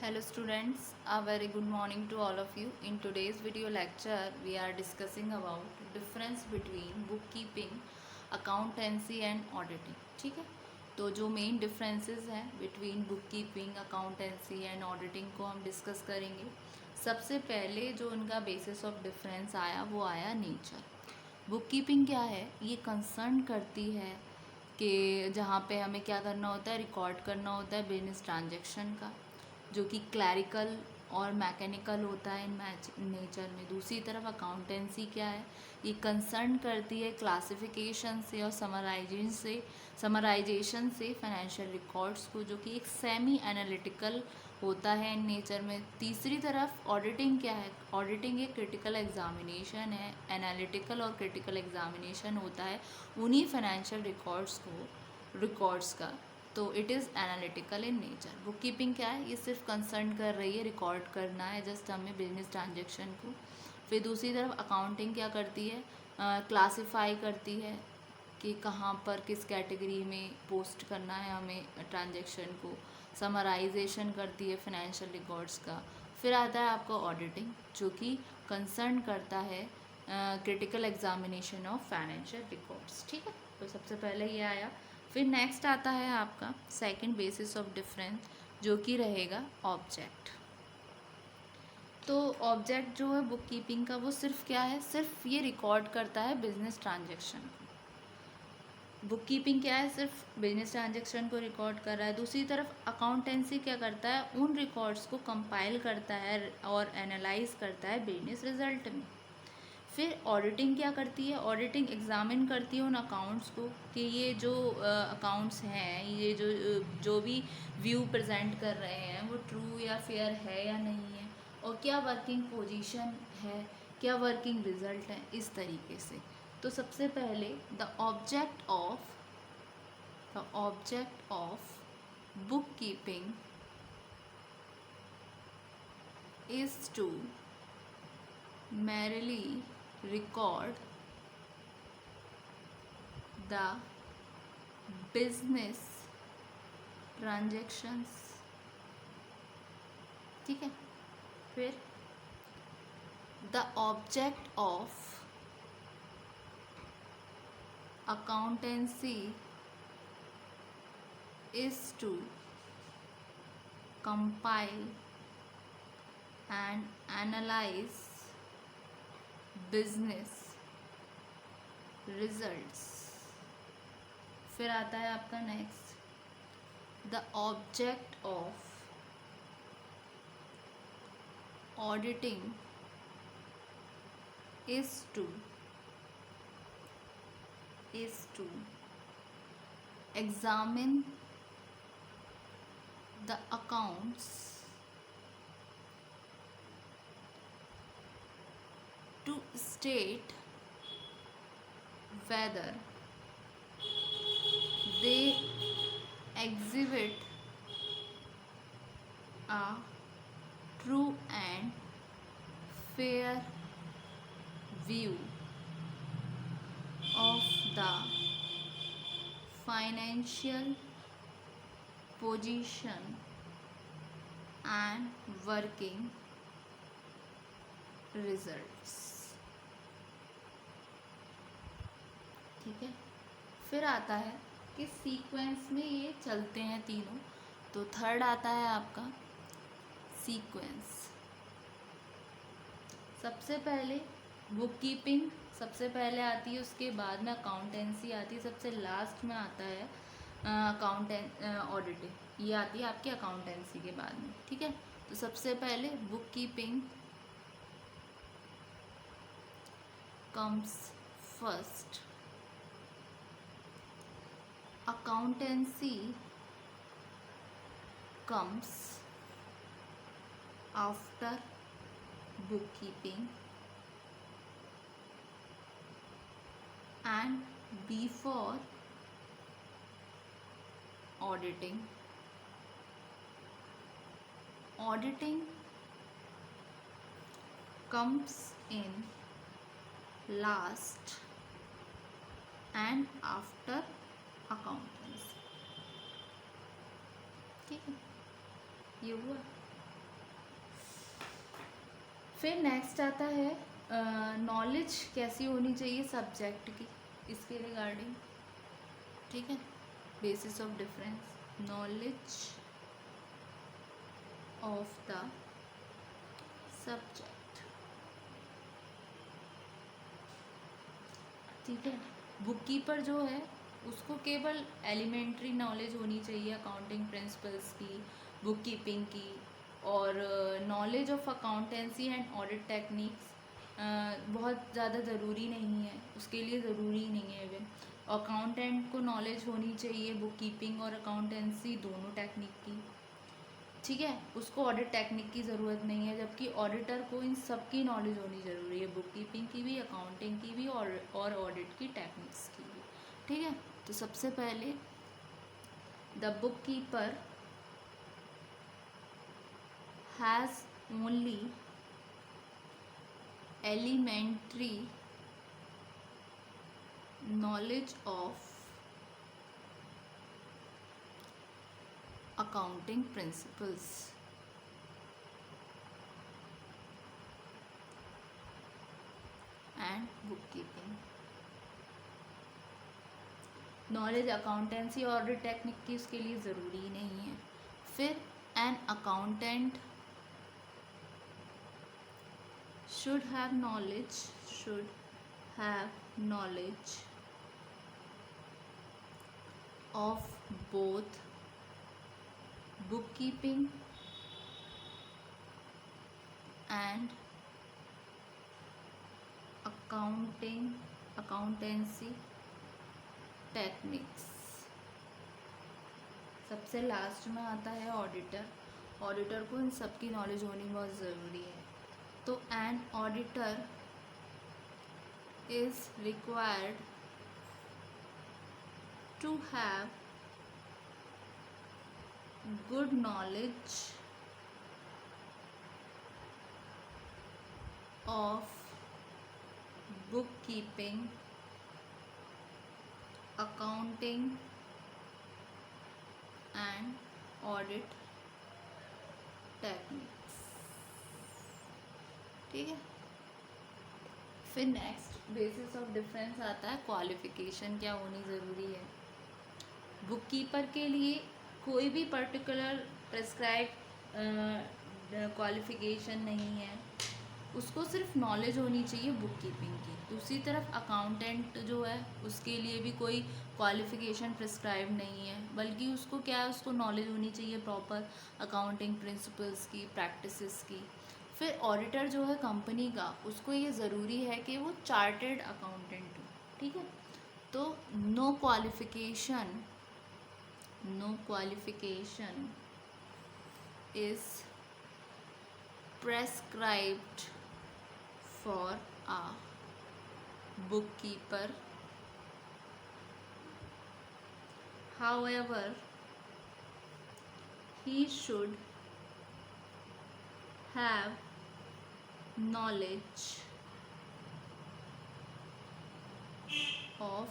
Hello students, a very good morning to all of you. In today's video lecture, we are discussing about difference between bookkeeping, accountancy and auditing. ठीक है, तो जो main differences हैं between bookkeeping, accountancy and auditing को हम discuss करेंगे. सबसे पहले जो उनका बेसिस ऑफ डिफरेंस आया वो आया नेचर. बुककीपिंग क्या है, ये कंसर्न करती है कि जहाँ पे हमें क्या करना होता है, रिकॉर्ड करना होता है बिजनेस ट्रांजैक्शन का, जो कि क्लैरिकल और मैकेनिकल होता है इन नेचर में. दूसरी तरफ अकाउंटेंसी क्या है, ये कंसर्न करती है क्लासिफिकेशन से और समराइजेशन से फाइनेंशियल रिकॉर्ड्स को, जो कि एक सेमी एनालिटिकल होता है इन नेचर में. तीसरी तरफ ऑडिटिंग क्या है, ऑडिटिंग एक क्रिटिकल एग्जामिनेशन है, एनालिटिकल और क्रिटिकल एग्जामिनेशन होता है उन्हीं फाइनेंशियल रिकॉर्ड्स का. तो it is analytical in nature. Book keeping क्या है, ये सिर्फ कंसर्न कर रही है, रिकॉर्ड करना है जस्ट हमें बिजनेस ट्रांजेक्शन को. फिर दूसरी तरफ अकाउंटिंग क्या करती है, क्लासिफाई करती है कि कहाँ पर किस कैटेगरी में पोस्ट करना है हमें ट्रांजेक्शन को. समराइजेशन करती है फाइनेंशियल रिकॉर्ड्स का. फिर आता है आपका ऑडिटिंग, जो कि कंसर्न करता है critical examination of financial records. ठीक है, तो सबसे पहले ये आया. फिर नेक्स्ट आता है आपका सेकंड बेसिस ऑफ डिफरेंस, जो कि रहेगा ऑब्जेक्ट. तो ऑब्जेक्ट जो है बुक कीपिंग का, वो सिर्फ क्या है, सिर्फ ये रिकॉर्ड करता है बिजनेस ट्रांजेक्शन. बुक कीपिंग क्या है, सिर्फ बिजनेस ट्रांजेक्शन को रिकॉर्ड कर रहा है. दूसरी तरफ अकाउंटेंसी क्या करता है, उन रिकॉर्ड्स को कंपाइल करता है और एनालाइज करता है बिजनेस रिजल्ट में. फिर ऑडिटिंग क्या करती है, ऑडिटिंग एग्जामिन करती है उन अकाउंट्स को कि ये जो अकाउंट्स हैं, ये जो भी व्यू प्रेजेंट कर रहे हैं वो ट्रू या फेयर है या नहीं है, और क्या वर्किंग पोजीशन है, क्या वर्किंग रिजल्ट है, इस तरीके से. तो सबसे पहले the object of bookkeeping is to merely record the business transactions. ठीक है. फिर the object of accountancy is to compile and analyze business results. फिर आता है आपका next, the object of auditing is to examine the accounts to state whether they exhibit a true and fair view of the financial position and working results. ठीक है. फिर आता है कि सीक्वेंस में ये चलते हैं तीनों. तो थर्ड आता है आपका सीक्वेंस. सबसे पहले बुक कीपिंग सबसे पहले आती है, उसके बाद में अकाउंटेंसी आती है, सबसे लास्ट में आता है ऑडिटिंग. ये आती है आपकी अकाउंटेंसी के बाद में. ठीक है, तो सबसे पहले book keeping comes first, accountancy comes after bookkeeping and before auditing. Auditing comes in last and after accountancy. ठीक है, ये हुआ. फिर नेक्स्ट आता है नॉलेज कैसी होनी चाहिए सब्जेक्ट की, इसके रिगार्डिंग, ठीक है। Basis of difference, knowledge of the subject, ठीक है। बुक कीपर जो है उसको केवल एलिमेंट्री नॉलेज होनी चाहिए अकाउंटिंग प्रिंसिपल्स की, बुक कीपिंग की, और knowledge of accountancy and audit techniques बहुत ज़्यादा ज़रूरी नहीं है, उसके लिए ज़रूरी नहीं है इवन। अकाउंटेंट को नॉलेज होनी चाहिए बुक कीपिंग और अकाउंटेंसी दोनों टेक्निक की, ठीक है। उसको ऑडिट टेक्निक की ज़रूरत नहीं है, जबकि ऑडिटर को इन सब की नॉलेज होनी ज़रूरी है, बुक कीपिंग की भी, अकाउंटिंग की भी, और ऑडिट की टेक्निक्स की भी, ठीक है। तो सबसे पहले the bookkeeper has only elementary knowledge of accounting principles and bookkeeping। Knowledge accountancy और ऑडिट टेक्निक की उसके लिए ज़रूरी नहीं है। फिर an accountant should have knowledge of both bookkeeping and accountancy techniques. सबसे लास्ट में आता है ऑडिटर। ऑडिटर को इन सब की नॉलेज होनी बहुत ज़रूरी है। तो an auditor is required to have good knowledge of bookkeeping, accounting and audit techniques, ठीक है। फिर नेक्स्ट बेसिस ऑफ डिफरेंस आता है क्वालिफिकेशन क्या होनी ज़रूरी है। बुक कीपर के लिए कोई भी पर्टिकुलर प्रेस्क्राइब क्वालिफिकेशन नहीं है, उसको सिर्फ नॉलेज होनी चाहिए बुक कीपिंग की। दूसरी तरफ अकाउंटेंट जो है उसके लिए भी कोई क्वालिफिकेशन प्रिस्क्राइब नहीं है, बल्कि उसको क्या है, उसको नॉलेज होनी चाहिए प्रॉपर अकाउंटिंग प्रिंसिपल्स की, प्रैक्टिसेस की। फिर ऑडिटर जो है कंपनी का, उसको ये ज़रूरी है कि वो चार्टर्ड अकाउंटेंट हो, ठीक है। तो no qualification is prescribed for a bookkeeper. However, he should have knowledge of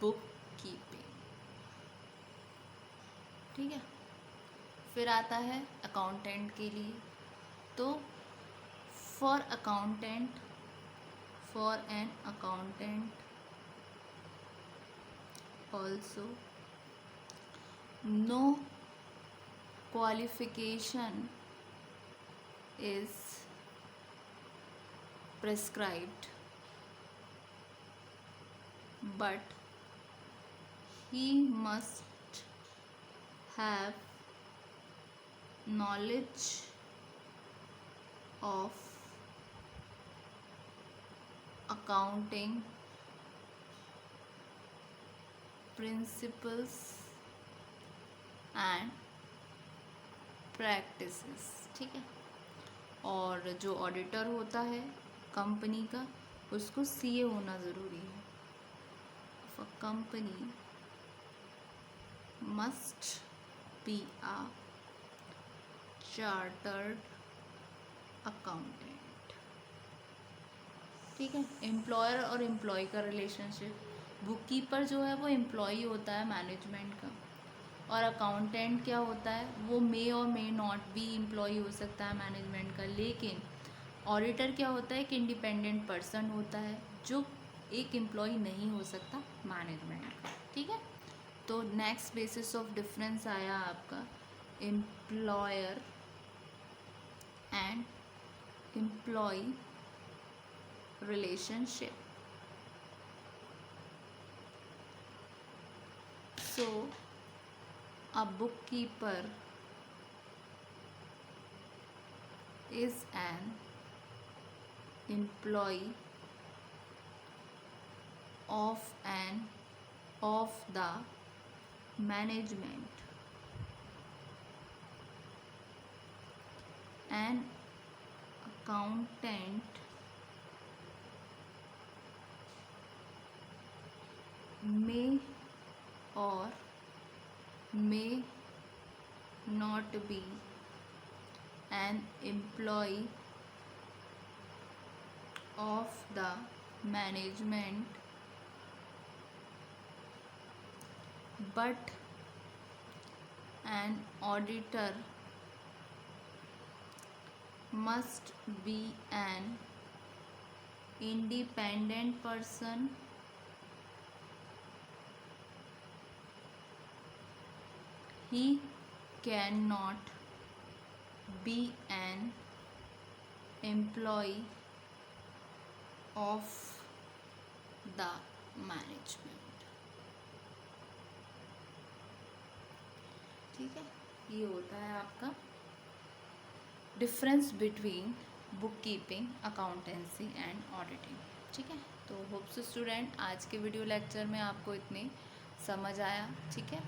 bookkeeping, ठीक है। फिर आता है अकाउंटेंट के लिए। तो for an accountant also no qualification is prescribed, but he must have knowledge of accounting principles and practices, ठीक है। और जो ऑडिटर होता है कंपनी का, उसको सीए होना ज़रूरी है। A company must be a chartered accountant, ठीक है। एम्प्लॉयर और एम्प्लॉय का रिलेशनशिप, बुक कीपर जो है वो एम्प्लॉय होता है मैनेजमेंट का, और अकाउंटेंट क्या होता है, वो मे और मे नॉट भी एम्प्लॉय हो सकता है मैनेजमेंट का, लेकिन ऑडिटर क्या होता है? एक इंडिपेंडेंट पर्सन होता है जो एक एम्प्लॉय नहीं हो सकता मैनेजमेंट का, ठीक है। तो नेक्स्ट बेसिस ऑफ डिफरेंस आया आपका employer and employee relationship. So a bookkeeper is an employee of the management. An accountant may or may not be an employee of the management, but an auditor must be an independent person he cannot be an employee of the management, ठीक है। ये होता है आपका difference between book keeping, accountancy and auditing, ठीक है। तो hopes student आज के वीडियो लेक्चर में आपको इतने समझ आया, ठीक है।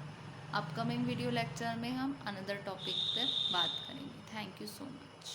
अपकमिंग वीडियो लेक्चर में हम अनदर टॉपिक पर बात करेंगे। Thank you so much.